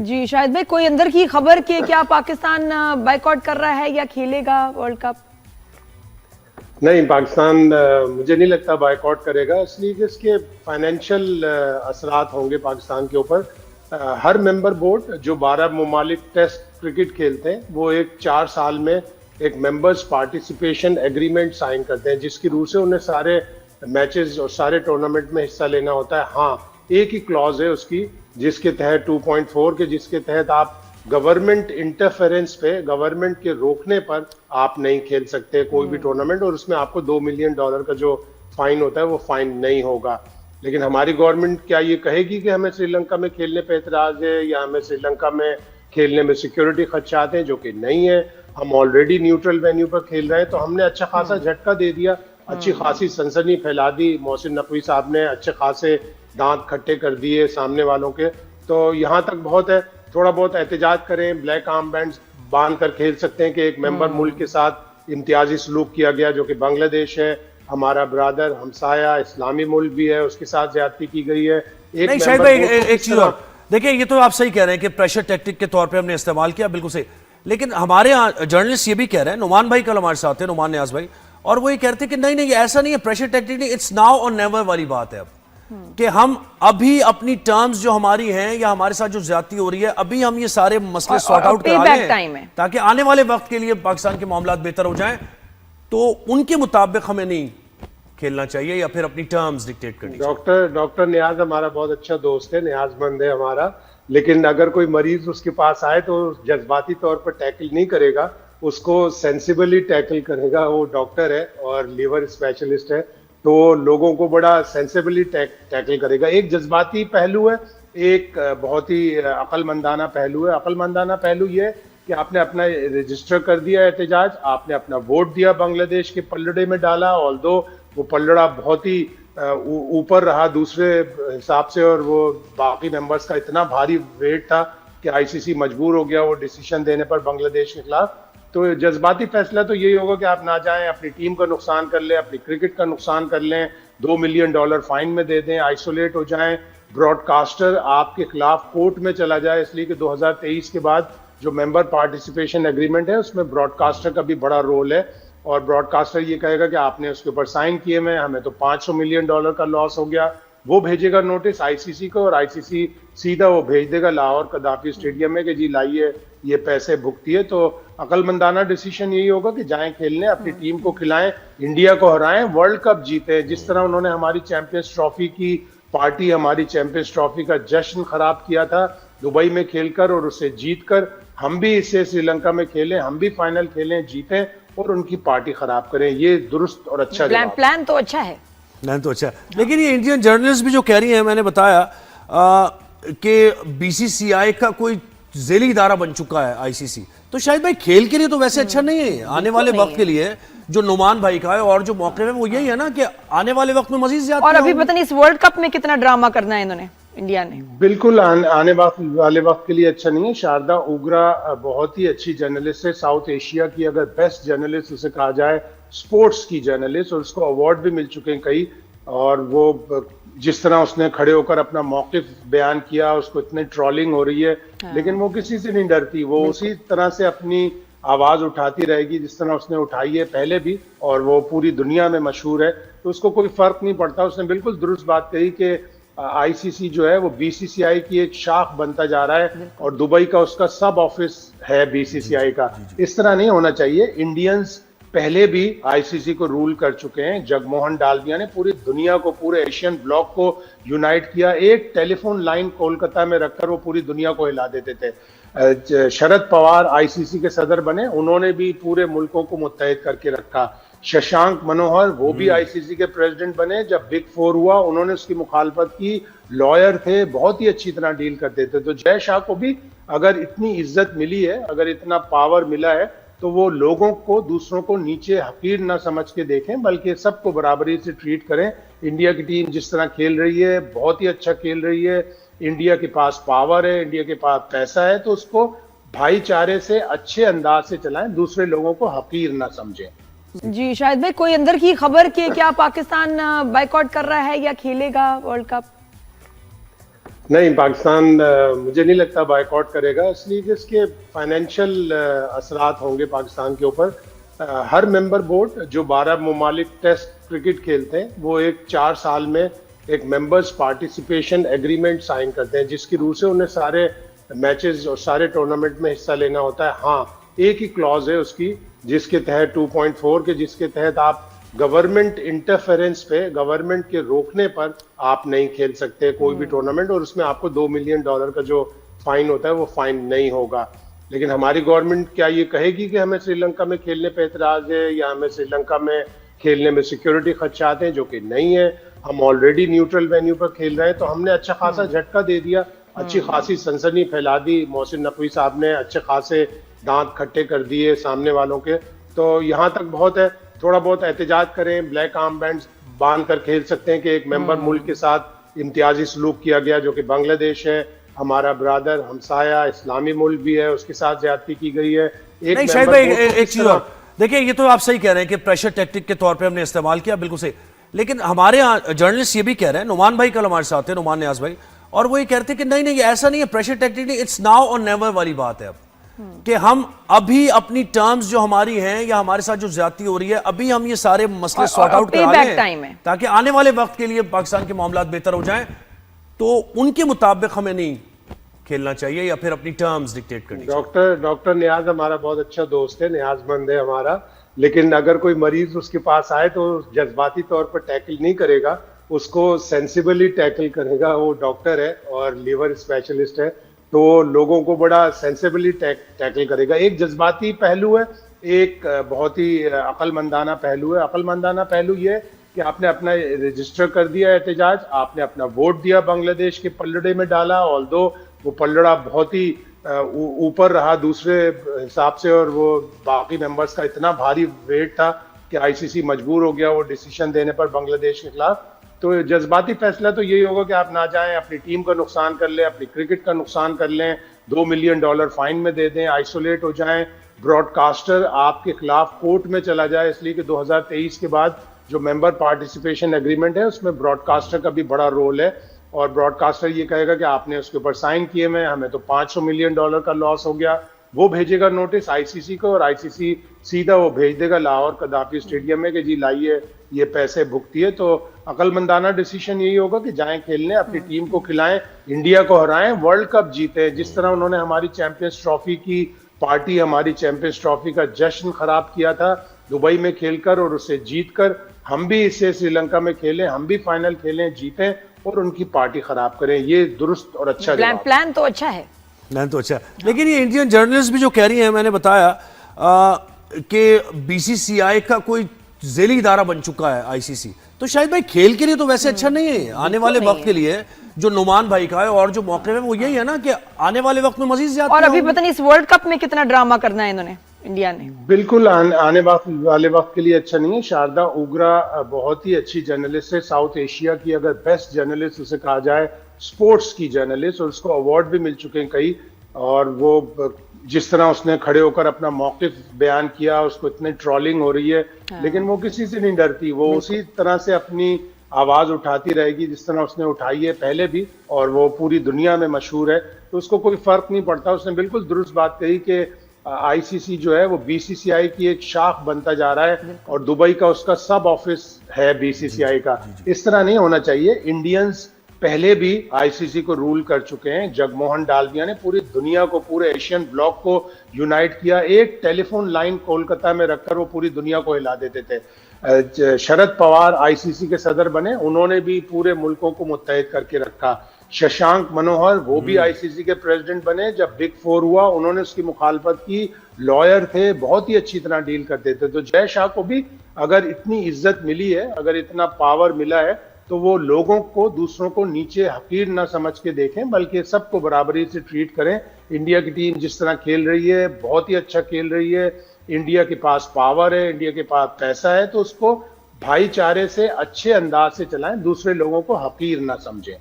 थी। जी शायद भाई, कोई अंदर की खबर कि क्या पाकिस्तान बायकॉट कर रहा है या खेलेगा वर्ल्ड कप? नहीं, पाकिस्तान मुझे नहीं लगता बायकॉट करेगा, इसलिए कि इसके फाइनेंशियल असरात होंगे पाकिस्तान के ऊपर। हर मेंबर बोर्ड जो 12 ममालिक टेस्ट क्रिकेट खेलते हैं वो एक 4 साल में एक मेंबर्स पार्टिसिपेशन एग्रीमेंट साइन करते हैं, जिसकी रूह से उन्हें सारे मैचेस और सारे टूर्नामेंट में हिस्सा लेना होता है। हाँ, एक ही क्लॉज है उसकी जिसके तहत 2.4 के, जिसके तहत आप गवर्नमेंट इंटरफेरेंस पे, गवर्नमेंट के रोकने पर आप नहीं खेल सकते कोई भी टूर्नामेंट, और उसमें आपको $2 मिलियन का जो फाइन होता है वो फाइन नहीं होगा। लेकिन हमारी गवर्नमेंट क्या ये कहेगी कि हमें श्रीलंका में खेलने पे एतराज है या हमें श्रीलंका में खेलने में सिक्योरिटी खदशात हैं? जो कि नहीं है। हम ऑलरेडी न्यूट्रल वेन्यू पर खेल रहे हैं, तो हमने अच्छा खासा झटका दे दिया, अच्छी खासी सनसनी फैला दी। मोहसिन नकवी साहब ने अच्छे खासे दांत खट्टे कर दिए सामने वालों के। तो यहाँ तक बहुत है, थोड़ा बहुत एहतजाज करें, ब्लैक आर्म बैंड बांध कर खेल सकते हैं कि एक मेंबर मुल्क के साथ इम्तियाजी सलूक किया गया, जो कि बांग्लादेश है, हमारा ब्रादर हमसाया इस्लामी मुल्क भी है, उसके साथ ज्यादती की गई है। नहीं शायद भाई, एक चीज और देखिए, ये तो आप सही कह रहे हैं कि प्रेशर टैक्टिक के तौर पे हमने इस्तेमाल किया, बिल्कुल सही। लेकिन हमारे यहाँ जर्नलिस्ट ये भी कह रहे हैं, नुमान भाई कल हमारे साथ थे, नुमान नियाज भाई, और वो ये कहते हैं कि नहीं नहीं ऐसा नहीं है, प्रेशर टैक्टिक नहीं, इट्स नाउ और नेवर वाली बात है अब, कि हम अभी अपनी टर्म्स जो हमारी हैं या हमारे साथ जो ज्यादती हो रही है, अभी हम ये सारे मसले सॉर्ट आउट करा लें ताकि आने वाले वक्त के लिए पाकिस्तान के मामलात बेहतर हो जाएं, तो उनके मुताबिक हमें नहीं खेलना चाहिए या फिर अपनी टर्म्स डिक्टेट करनी चाहिए। डॉक्टर नियाज हमारा बहुत अच्छा दोस्त है, नियाजमंद है हमारा, लेकिन अगर कोई मरीज उसके पास आए तो जज्बाती तौर पर टैकल नहीं करेगा, उसको सेंसिबली टैकल करेगा। वो डॉक्टर है और लीवर स्पेशलिस्ट है, तो लोगों को बड़ा सेंसिबली टैकल करेगा। एक जज्बाती पहलू है, एक बहुत ही अक्लमंदाना पहलू है। अक्लमंदाना पहलू ये है कि आपने अपना रजिस्टर कर दिया एहतजाज, आपने अपना वोट दिया, बांग्लादेश के पलड़े में डाला, ऑल्दो वो पलड़ा बहुत ही ऊपर रहा दूसरे हिसाब से, और वो बाकी मेंबर्स का इतना भारी वेट था कि आईसीसी मजबूर हो गया वो डिसीजन देने पर बांग्लादेश के खिलाफ। तो जज्बाती फैसला तो यही होगा कि आप ना जाएं, अपनी टीम का नुकसान कर लें, अपनी क्रिकेट का नुकसान कर लें, $2 मिलियन फाइन में दे दें, आइसोलेट हो जाएं, ब्रॉडकास्टर आपके खिलाफ कोर्ट में चला जाए, इसलिए कि 2023 के बाद जो मेंबर पार्टिसिपेशन एग्रीमेंट है उसमें ब्रॉडकास्टर का भी बड़ा रोल है, और ब्रॉडकास्टर ये कहेगा कि आपने उसके ऊपर साइन किए हुए, हमें तो $500 मिलियन का लॉस हो गया। वो भेजेगा नोटिस आईसीसी को, और आईसीसी सीधा वो भेज देगा लाहौर कदाफी स्टेडियम में कि जी लाइए ये पैसे भुगतिए। तो अकलमंदाना डिसीजन यही होगा कि जाएं खेलने, अपनी टीम को खिलाएं, इंडिया को हराएं, वर्ल्ड कप जीते। जिस तरह उन्होंने हमारी चैंपियंस ट्रॉफी की पार्टी, हमारी चैंपियंस ट्रॉफी का जश्न खराब किया था दुबई में खेलकर और उसे जीतकर, हम भी इसे श्रीलंका में खेलें, हम भी फाइनल खेलें, जीतें और उनकी पार्टी खराब करें। ये दुरुस्त और अच्छा प्लान तो अच्छा है, प्लान तो अच्छा है। लेकिन ये इंडियन जर्नलिस्ट भी जो कह रही है, मैंने बताया कि बीसीसीआई का कोई ज़ेली इदारा बन चुका है आईसीसी, तो शायद भाई खेल के लिए तो वैसे अच्छा नहीं है, आने वाले वक्त के लिए जो नुमान भाई का है और जो मौके में वो यही है ना कि आने वाले वक्त में मजीद ज्यादा। और अभी पता नहीं इस वर्ल्ड कप में कितना ड्रामा करना है इन्होंने, इंडिया ने। बिल्कुल आने वाले वक्त के लिए अच्छा नहीं है। शारदा उग्रा बहुत ही अच्छी जर्नलिस्ट है, साउथ एशिया की अगर बेस्ट जर्नलिस्ट उसे कहा जाए, स्पोर्ट्स की जर्नलिस्ट, और उसको अवार्ड भी मिल चुके हैं कई। और वो जिस तरह उसने खड़े होकर अपना मौक़िफ़ बयान किया, उसको इतनी ट्रोलिंग हो रही है, लेकिन वो किसी से नहीं डरती, वो उसी तरह से अपनी आवाज़ उठाती रहेगी जिस तरह उसने उठाई है पहले भी, और वो पूरी दुनिया में मशहूर है, तो उसको कोई फ़र्क नहीं पड़ता। उसने बिल्कुल दुरुस्त बात कही कि आईसीसी जो है वो बीसीसीआई की एक शाख बनता जा रहा है और दुबई का उसका सब ऑफिस है बीसीसीआई का। इस तरह नहीं होना चाहिए। इंडियंस पहले भी आईसीसी को रूल कर चुके हैं। जगमोहन डालमिया ने पूरी दुनिया को, पूरे एशियन ब्लॉक को यूनाइट किया। एक टेलीफोन लाइन कोलकाता में रखकर वो पूरी दुनिया को हिला देते थे। शरद पवार आईसीसी के सदर बने, उन्होंने भी पूरे मुल्कों को मुत्तहिद करके रखा। शशांक मनोहर वो भी आईसीसी के प्रेसिडेंट बने, जब बिग फोर हुआ उन्होंने उसकी मुखालफत की, लॉयर थे, बहुत ही अच्छी तरह डील करते थे। तो जय शाह को भी अगर इतनी इज्जत मिली है, अगर इतना पावर मिला है, तो वो लोगों को, दूसरों को नीचे हकीर ना समझ के देखें, बल्कि सबको बराबरी से ट्रीट करें। इंडिया की टीम जिस तरह खेल रही है, बहुत ही अच्छा खेल रही है, इंडिया के पास पावर है, इंडिया के पास पैसा है, तो उसको भाईचारे से अच्छे अंदाज से चलाएं, दूसरे लोगों को हकीर ना समझें। जी शायद भाई, कोई अंदर की खबर कि क्या पाकिस्तान बायकॉट कर रहा है या खेलेगा वर्ल्ड कप? नहीं, पाकिस्तान मुझे नहीं लगता बायकॉट करेगा, इसलिए कि इसके फाइनेंशियल असरात होंगे पाकिस्तान के ऊपर। हर मेंबर बोर्ड जो 12 ममालिक टेस्ट क्रिकेट खेलते हैं वो एक 4 साल में एक मेंबर्स पार्टिसिपेशन एग्रीमेंट साइन करते हैं, जिसकी रूह से उन्हें सारे मैचेस और सारे टूर्नामेंट में हिस्सा लेना होता है। हाँ, एक ही क्लॉज है उसकी जिसके तहत 2.4 के, जिसके तहत आप गवर्नमेंट इंटरफेरेंस पे, गवर्नमेंट के रोकने पर आप नहीं खेल सकते कोई भी टूर्नामेंट, और उसमें आपको $2 मिलियन का जो फाइन होता है वो फाइन नहीं होगा। लेकिन हमारी गवर्नमेंट क्या ये कहेगी कि हमें श्रीलंका में खेलने पे एतराज है या हमें श्रीलंका में खेलने में सिक्योरिटी खदशात हैं? जो कि नहीं है। हम ऑलरेडी न्यूट्रल वेन्यू पर खेल रहे हैं, तो हमने अच्छा खासा झटका दे दिया, अच्छी खासी सनसनी फैला दी। मोहसिन नकवी साहब ने अच्छे खासे दांत खट्टे कर दिए सामने वालों के। तो यहाँ तक बहुत है, थोड़ा बहुत एहतजाज करें, ब्लैक आर्म बैंड बांध कर खेल सकते हैं कि एक मेंबर मुल्क के साथ इम्तियाजी सलूक किया गया, जो कि बांग्लादेश है, हमारा ब्रादर हमसाया इस्लामी मुल्क भी है, उसके साथ ज्यादती की गई है। एक नहीं शाहिद भाई, एक चीज और देखिए, ये तो आप सही कह रहे हैं कि प्रेशर टैक्टिक के तौर पे हमने इस्तेमाल किया, बिल्कुल सही। लेकिन हमारे यहाँ जर्नलिस्ट ये भी कह रहे हैं, नुमान भाई कल हमारे साथ थे, नुमान नियाज भाई, और वो ये कहते हैं कि नहीं नहीं ऐसा नहीं है, प्रेशर टैक्टिक नहीं, इट्स नाउ और नेवर वाली बात है अब, कि हम अभी अपनी टर्म्स जो हमारी हैं या हमारे साथ जो ज्यादती हो रही है, अभी हम ये सारे मसले सॉर्ट आउट करा रहे हैं ताकि आने वाले वक्त के लिए पाकिस्तान के मामलात बेहतर हो जाएं, तो उनके मुताबिक हमें नहीं खेलना चाहिए या फिर अपनी टर्म्स डिक्टेट करनी चाहिए। डॉक्टर नियाज हमारा बहुत अच्छा दोस्त है, नियाजमंद है हमारा, लेकिन अगर कोई मरीज उसके पास आए तो जज्बाती तौर पर टैकल नहीं करेगा, उसको सेंसिबली टैकल करेगा। वो डॉक्टर है और लीवर स्पेशलिस्ट है, तो लोगों को बड़ा सेंसिबली टैकल करेगा। एक जज्बाती पहलू है, एक बहुत ही अक्लमंदाना पहलू है। अक्लमंदाना पहलू ये कि आपने अपना रजिस्टर कर दिया एहतजाज, आपने अपना वोट दिया, बांग्लादेश के पलड़े में डाला, ऑल्दो वो पलड़ा बहुत ही ऊपर रहा दूसरे हिसाब से, और वो बाकी मेंबर्स का इतना भारी वेट था कि आईसीसी मजबूर हो गया वो डिसीजन देने पर बांग्लादेश के खिलाफ। तो जज्बाती फैसला तो यही होगा कि आप ना जाएं, अपनी टीम का नुकसान कर लें, अपनी क्रिकेट का नुकसान कर लें, $2 मिलियन फाइन में दे दें, आइसोलेट हो जाएं, ब्रॉडकास्टर आपके खिलाफ कोर्ट में चला जाए, इसलिए कि 2023 के बाद जो मेंबर पार्टिसिपेशन एग्रीमेंट है उसमें ब्रॉडकास्टर का भी बड़ा रोल है, और ब्रॉडकास्टर ये कहेगा कि आपने उसके ऊपर साइन किए हुए, हमें तो $500 मिलियन का लॉस हो गया। वो भेजेगा नोटिस आईसीसी को, और आईसीसी सीधा वो भेज देगा लाहौर कदाफी स्टेडियम में कि जी लाइए ये पैसे भुगतिए। तो अकलमंदाना डिसीजन यही होगा कि जाएं खेलने, अपनी टीम को खिलाएं, इंडिया को हराएं, वर्ल्ड कप जीते। जिस तरह उन्होंने हमारी चैंपियंस ट्रॉफी की पार्टी, हमारी चैंपियंस ट्रॉफी का जश्न खराब किया था दुबई में खेलकर और उसे जीतकर, हम भी इसे श्रीलंका में खेलें, हम भी फाइनल खेलें, जीतें और उनकी पार्टी खराब करें। ये दुरुस्त और अच्छा प्लान तो अच्छा है, प्लान तो अच्छा है। लेकिन ये इंडियन जर्नलिस्ट भी जो कह रही हैं, मैंने बताया कि बीसीसीआई का कोई जेली इदारा बन चुका है आईसीसी, तो शायद भाई खेल के लिए तो वैसे अच्छा नहीं है, आने वाले वक्त के लिए जो नुमान भाई का है और जो मौके में वो यही है ना कि आने वाले वक्त में मजीद ज्यादा। और अभी पता नहीं इस वर्ल्ड कप में कितना ड्रामा करना है इन्होंने, इंडिया ने। बिल्कुल आने वाले वक्त के लिए अच्छा नहीं है। शारदा उग्रा बहुत ही अच्छी जर्नलिस्ट है, साउथ एशिया की अगर बेस्ट जर्नलिस्ट उसे कहा जाए, स्पोर्ट्स की जर्नलिस्ट, और उसको अवार्ड भी मिल चुके हैं कई। और वो जिस तरह उसने खड़े होकर अपना मौक़िफ़ बयान किया, उसको इतनी ट्रोलिंग हो रही है, लेकिन वो किसी से नहीं डरती, वो उसी तरह से अपनी आवाज़ उठाती रहेगी जिस तरह उसने उठाई है पहले भी, और वो पूरी दुनिया में मशहूर है, तो उसको कोई फ़र्क नहीं पड़ता। उसने बिल्कुल दुरुस्त बात कही कि आईसीसी जो है वो बीसीसीआई की एक शाख बनता जा रहा है और दुबई का उसका सब ऑफिस है बीसीसीआई का। इस तरह नहीं होना चाहिए। इंडियंस पहले भी आईसीसी को रूल कर चुके हैं। जगमोहन डालमिया ने पूरी दुनिया को, पूरे एशियन ब्लॉक को यूनाइट किया। एक टेलीफोन लाइन कोलकाता में रखकर वो पूरी दुनिया को हिला देते थे। शरद पवार आईसीसी के सदर बने, उन्होंने भी पूरे मुल्कों को मुत्तहिद करके रखा। शशांक मनोहर वो भी आईसीसी के प्रेसिडेंट बने, जब बिग फोर हुआ उन्होंने उसकी मुखालफत की, लॉयर थे, बहुत ही अच्छी तरह डील करते थे। तो जय शाह को भी अगर इतनी इज्जत मिली है, अगर इतना पावर मिला है, तो वो लोगों को, दूसरों को नीचे हकीर ना समझ के देखें, बल्कि सबको बराबरी से ट्रीट करें। इंडिया की टीम जिस तरह खेल रही है, बहुत ही अच्छा खेल रही है, इंडिया के पास पावर है, इंडिया के पास पैसा है, तो उसको भाईचारे से अच्छे अंदाज से चलाएं, दूसरे लोगों को हकीर ना समझें।